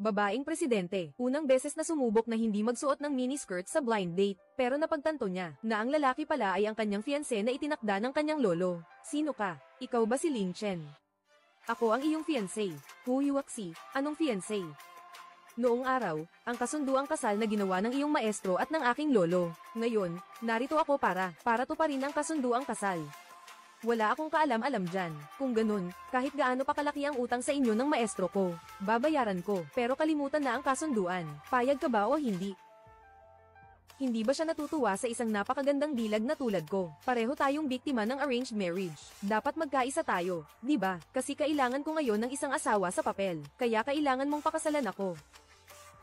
Babaeng presidente, unang beses na sumubok na hindi magsuot ng miniskirt sa blind date, pero napagtanto niya na ang lalaki pala ay ang kanyang fiancé na itinakda ng kanyang lolo. Sino ka? Ikaw ba si Ling Chen? Ako ang iyong fiancé. Hu Yuaxi, anong fiancé? Noong araw, ang kasunduang kasal na ginawa ng iyong maestro at ng aking lolo. Ngayon, narito ako para tuparin ang kasunduang kasal. Wala akong kaalam-alam dyan. Kung ganun, kahit gaano pa kalaki ang utang sa inyo ng maestro ko, babayaran ko, pero kalimutan na ang kasunduan. Payag ka ba o hindi? Hindi ba siya natutuwa sa isang napakagandang dilag na tulad ko? Pareho tayong biktima ng arranged marriage. Dapat magkaisa tayo, di ba? Kasi kailangan ko ngayon ng isang asawa sa papel. Kaya kailangan mong pakasalan ako.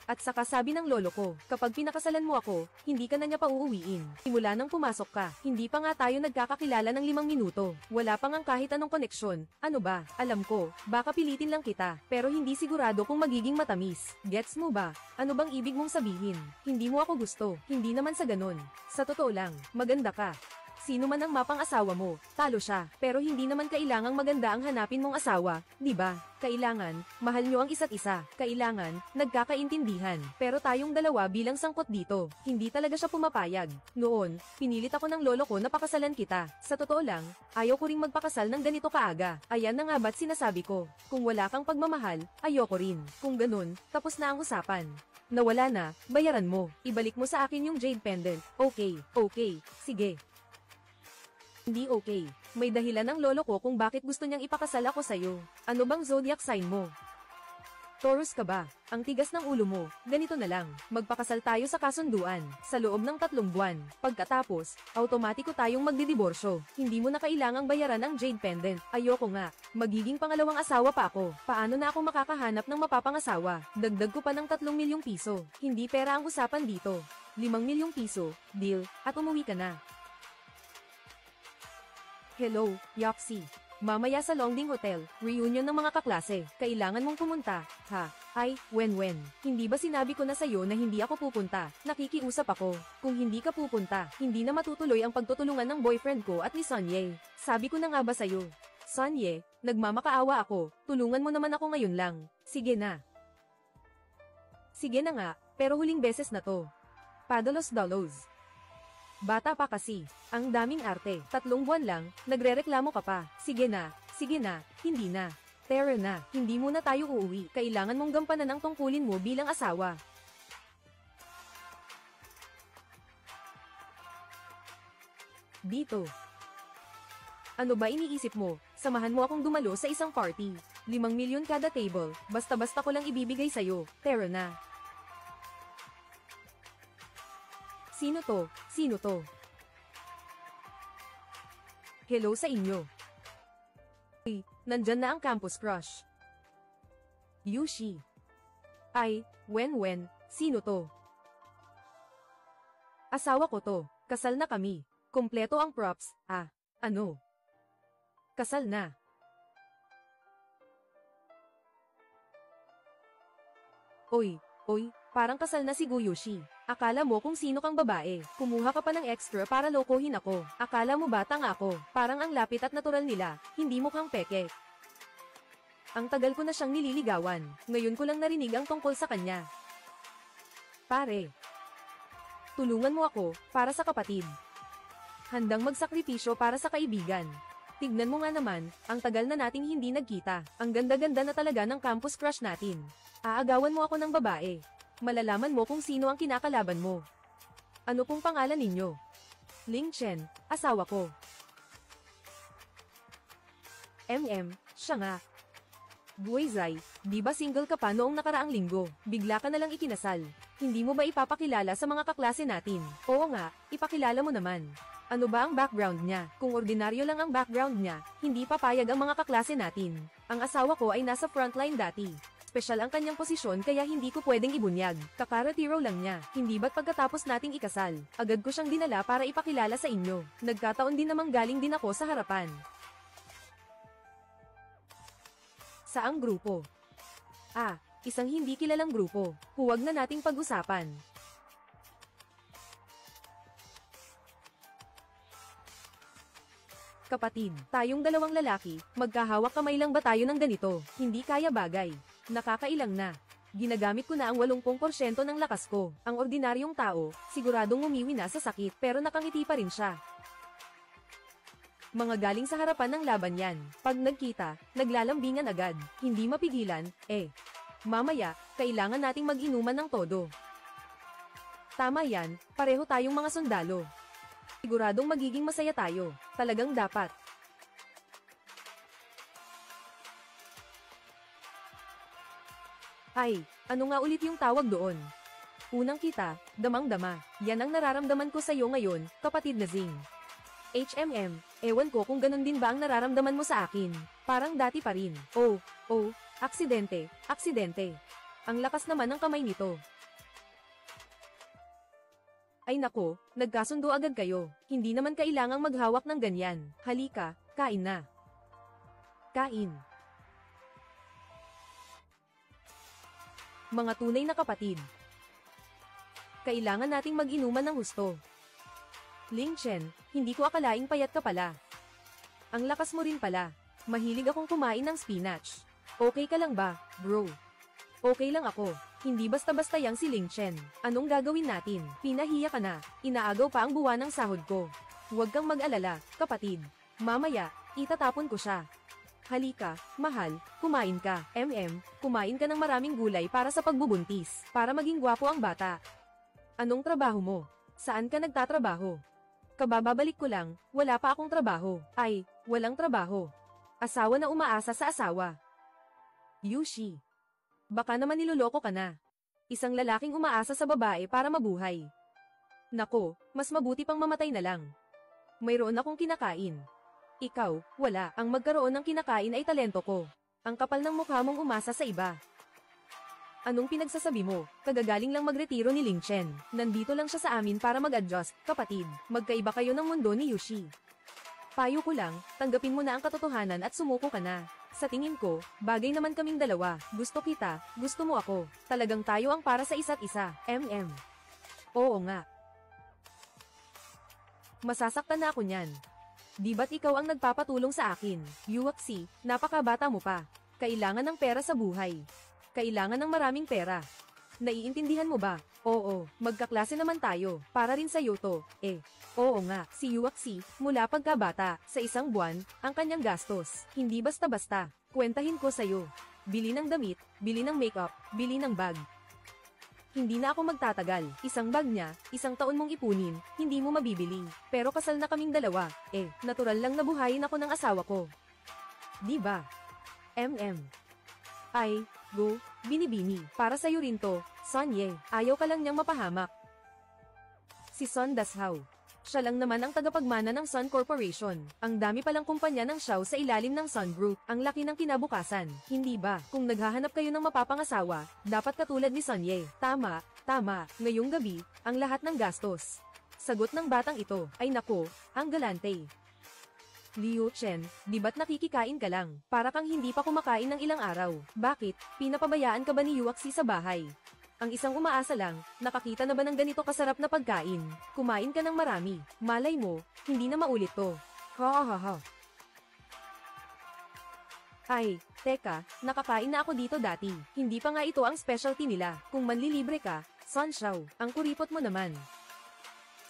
At saka sabi ng lolo ko, kapag pinakasalan mo ako, hindi ka na niya pauuwiin. Simula nang pumasok ka, hindi pa nga tayo nagkakakilala ng 5 minuto. Wala pa ngang kahit anong koneksyon. Ano ba? Alam ko, baka pilitin lang kita, pero hindi sigurado kung magiging matamis. Gets mo ba? Ano bang ibig mong sabihin? Hindi mo ako gusto. Hindi naman sa ganun. Sa totoo lang, maganda ka. Sino man ang mapang-asawa mo, talo siya. Pero hindi naman kailangang maganda ang hanapin mong asawa, di ba? Kailangan, mahal nyo ang isa't isa. Kailangan, nagkakaintindihan. Pero tayong dalawa bilang sangkot dito, hindi talaga siya pumapayag. Noon, pinilit ako ng lolo ko na pakasalan kita. Sa totoo lang, ayaw ko ring magpakasal ng ganito kaaga. Ayan na nga ba't sinasabi ko. Kung wala kang pagmamahal, ayoko rin. Kung ganun, tapos na ang usapan. Nawala na, bayaran mo. Ibalik mo sa akin yung jade pendant. Okay, sige. Hindi okay. May dahilan ng lolo ko kung bakit gusto niyang ipakasal ako sa'yo. Ano bang zodiac sign mo? Taurus ka ba? Ang tigas ng ulo mo. Ganito na lang. Magpakasal tayo sa kasunduan. Sa loob ng 3 buwan. Pagkatapos, automatiko tayong magdidiborsyo. Hindi mo na kailangang bayaran ang jade pendant. Ayoko nga. Magiging pangalawang asawa pa ako. Paano na ako makakahanap ng mapapangasawa? Dagdag ko pa ng 3 milyong piso. Hindi pera ang usapan dito. 5 milyong piso. Deal. At umuwi ka na. Hello, Yoxi. Mamaya sa Longding Hotel, reunion ng mga kaklase. Kailangan mong pumunta, ha? Ay, Wen. Hindi ba sinabi ko na sa'yo na hindi ako pupunta? Nakikiusap ako. Kung hindi ka pupunta, hindi na matutuloy ang pagtutulungan ng boyfriend ko at ni Sonye. Sabi ko na nga ba sa'yo? Sonye, nagmamakaawa ako. Tulungan mo naman ako ngayon lang. Sige na. Sige na nga, pero huling beses na to. Padalos-dalos. Bata pa kasi, ang daming arte. 3 buwan lang, nagrereklamo ka pa. Sige na, hindi na. Tara na, hindi muna tayo uuwi. Kailangan mong gampanan ang tungkulin mo bilang asawa. Dito. Ano ba iniisip mo? Samahan mo akong dumalo sa isang party. 5 milyon kada table, basta-basta ko lang ibibigay sa'yo. Tara na. Sino to? Hello sa inyo. Ay, nandyan na ang campus crush. Yushi. Ay, Wen, sino to? Asawa ko to, kasal na kami. Kompleto ang props, ano? Kasal na. Oy, parang kasal na si Guyushi. Akala mo kung sino kang babae. Kumuha ka pa ng extra para lokohin ako. Akala mo ba tanga ako? Parang ang lapit at natural nila. Hindi mukhang peke. Ang tagal ko na siyang nililigawan. Ngayon ko lang narinig ang tungkol sa kanya. Pare. Tulungan mo ako, para sa kapatid. Handang magsakripisyo para sa kaibigan. Tignan mo nga naman, ang tagal na nating hindi nagkita. Ang ganda-ganda na talaga ng campus crush natin. Aagawan mo ako ng babae. Malalaman mo kung sino ang kinakalaban mo. Ano pong pangalan ninyo? Ling Chen, asawa ko. Siya nga. Buwayzay, di ba single ka pa noong nakaraang linggo? Bigla ka nalang ikinasal. Hindi mo ba ipapakilala sa mga kaklase natin? Oo nga, ipakilala mo naman. Ano ba ang background niya? Kung ordinaryo lang ang background niya, hindi papayag ang mga kaklase natin. Ang asawa ko ay nasa frontline dati. Special ang kanyang posisyon kaya hindi ko pwedeng ibunyag. Kakaretiro lang niya. Hindi ba't pagkatapos nating ikasal, agad ko siyang dinala para ipakilala sa inyo. Nagkataon din namang galing din ako sa harapan. Saang grupo? Isang hindi kilalang grupo. Huwag na nating pag-usapan. Kapatid, tayong dalawang lalaki, magkahawak kamay lang ba tayo ng ganito? Hindi kaya bagay. Nakakailang na. Ginagamit ko na ang 80% ng lakas ko. Ang ordinaryong tao, siguradong umiwi na sa sakit pero nakangiti pa rin siya. Mga galing sa harapan ng laban yan. Pag nagkita, naglalambingan agad. Hindi mapigilan, mamaya, kailangan nating mag-inuman ng todo. Tama yan, pareho tayong mga sundalo. Siguradong magiging masaya tayo. Talagang dapat. Ay, ano nga ulit yung tawag doon? Unang kita, damang-dama. Yan ang nararamdaman ko sa'yo ngayon, kapatid na Zing. Ewan ko kung ganun din ba ang nararamdaman mo sa akin. Parang dati pa rin. Oh, aksidente. Ang lakas naman ng kamay nito. Ay nako, nagkasundo agad kayo. Hindi naman kailangang maghawak ng ganyan. Halika, kain na. Kain. Mga tunay na kapatid. Kailangan nating mag-inuman ng husto. Ling Chen, hindi ko akalaing payat ka pala. Ang lakas mo rin pala. Mahilig akong kumain ng spinach. Okay ka lang ba, bro? Okay lang ako. Hindi basta-basta yang si Ling Chen. Anong gagawin natin? Pinahiya ka na. Inaagaw pa ang buwan ng sahod ko. Huwag kang mag-alala, kapatid. Mamaya, itatapon ko siya. Halika, mahal, kumain ka. Kumain ka ng maraming gulay para sa pagbubuntis. Para maging gwapo ang bata. Anong trabaho mo? Saan ka nagtatrabaho? Kabababalik ko lang, wala pa akong trabaho. Ay, walang trabaho. Asawa na umaasa sa asawa. Yushi. Baka naman niloloko ka na. Isang lalaking umaasa sa babae para mabuhay. Nako, mas mabuti pang mamatay na lang. Mayroon akong kinakain. Ikaw, wala. Ang magkaroon ng kinakain ay talento ko. Ang kapal ng mukha mong umasa sa iba. Anong pinagsasabi mo? Kagagaling lang magretiro ni Ling Chen. Nandito lang siya sa amin para mag-adjust, kapatid. Magkaiba kayo ng mundo ni Yushi. Payo ko lang, tanggapin mo na ang katotohanan at sumuko ka na. Sa tingin ko, bagay naman kaming dalawa. Gusto kita, gusto mo ako. Talagang tayo ang para sa isa't isa. Oo nga. Masasaktan na ako niyan. Di ba't ikaw ang nagpapatulong sa akin? Yuaxi, napakabata mo pa. Kailangan ng pera sa buhay. Kailangan ng maraming pera. Naiintindihan mo ba? Oo, magkaklase naman tayo. Para rin sa'yo to. Oo nga, si Yuaxi, mula pagkabata, sa isang buwan, ang kanyang gastos. Hindi basta-basta. Kwentahin ko sa'yo. Bili ng damit, bili ng makeup, bili ng bag. Hindi na ako magtatagal. Isang bag niya, isang taon mong ipunin, hindi mo mabibili. Pero kasal na kaming dalawa. Natural lang na buhayin ako ng asawa ko. Di ba? Ay, go, binibini. Para sa'yo rin to, Son Ye. Ayaw ka lang niyang mapahamak. Si Son Dashao. Siya lang naman ang tagapagmana ng Sun Corporation. Ang dami palang kumpanya ng Shao sa ilalim ng Sun Group. Ang laki ng kinabukasan. Hindi ba? Kung naghahanap kayo ng mapapangasawa, dapat katulad ni Son Ye. Tama. Ngayong gabi, ang lahat ng gastos. Sagot ng batang ito, ay nako, ang galante. Liu Chen, di ba't nakikikain ka lang? Para kang hindi pa kumakain ng ilang araw. Bakit? Pinapabayaan ka ba ni Yuaxi sa bahay? Ang isang umaasa lang, nakakita na ba ng ganito kasarap na pagkain? Kumain ka ng marami. Malay mo, hindi na maulit to. Ha. Ay, teka, nakakain na ako dito dati. Hindi pa nga ito ang specialty nila. Kung manlilibre ka, Son Xiao, ang kuripot mo naman.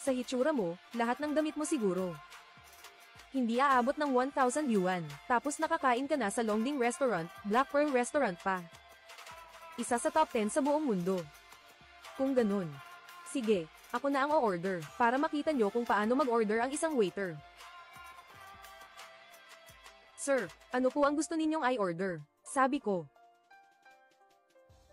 Sa hitsura mo, lahat ng damit mo siguro. Hindi aabot ng 1,000 yuan. Tapos nakakain ka na sa Longding Restaurant, Black Pearl Restaurant pa. Isa sa top 10 sa buong mundo. Kung ganun. Sige, ako na ang o-order, para makita nyo kung paano mag-order ang isang waiter. Sir, ano po ang gusto ninyong i-order? Sabi ko.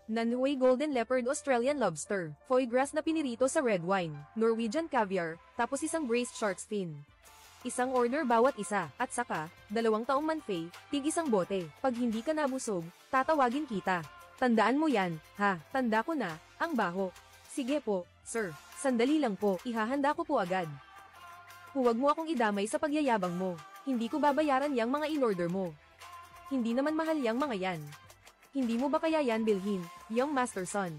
Nanhui Golden Leopard Australian Lobster, foie gras na pinirito sa red wine, Norwegian caviar, tapos isang braised shark's fin. Isang order bawat isa, at saka, 2 taong manfei, tig isang bote. Pag hindi ka nabusog, tatawagin kita. Tandaan mo yan, ha? Tanda ko na, ang baho. Sige po, sir. Sandali lang po, ihahanda ko po agad. Huwag mo akong idamay sa pagyayabang mo. Hindi ko babayaran yang mga in-order mo. Hindi naman mahal yang mga yan. Hindi mo ba kaya yan bilhin, young master son?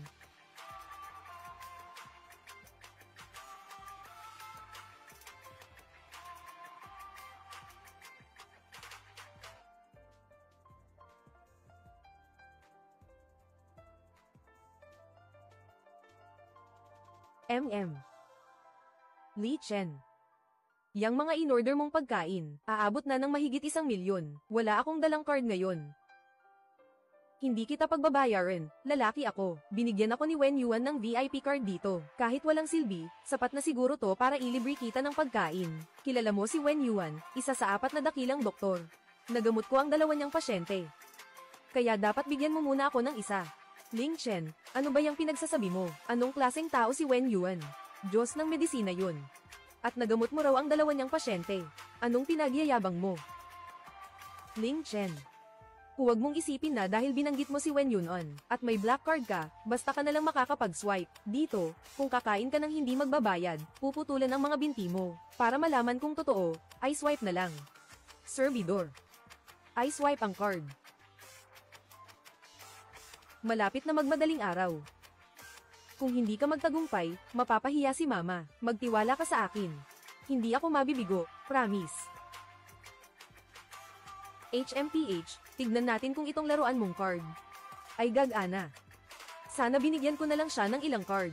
Li Chen. Yang mga in-order mong pagkain, aabot na ng mahigit 1,000,000. Wala akong dalang card ngayon. Hindi kita pagbabayaran, lalaki ako. Binigyan ako ni Wen Yuan ng VIP card dito. Kahit walang silbi, sapat na siguro to para ilibre kita ng pagkain. Kilala mo si Wen Yuan, isa sa 4 na dakilang doktor. Nagamot ko ang 2 niyang pasyente. Kaya dapat bigyan mo muna ako ng isa. Ling Chen, ano ba yung pinagsasabi mo? Anong klaseng tao si Wen Yuan? Diyos ng medisina yun. At nagamot mo raw ang 2 niyang pasyente. Anong pinagyayabang mo? Ling Chen. Huwag mong isipin na dahil binanggit mo si Wen Yuan, at may black card ka, basta ka nalang makakapag-swipe. Dito, kung kakain ka ng hindi magbabayad, puputulan ang mga binti mo. Para malaman kung totoo, ay swipe na lang. Servidor. Ay swipe ang card. Malapit na magmadaling araw. Kung hindi ka magtagumpay, mapapahiya si mama. Magtiwala ka sa akin. Hindi ako mabibigo, promise. HMPH, tignan natin kung itong laruan mong card ay gagana. Sana binigyan ko na lang siya ng ilang card.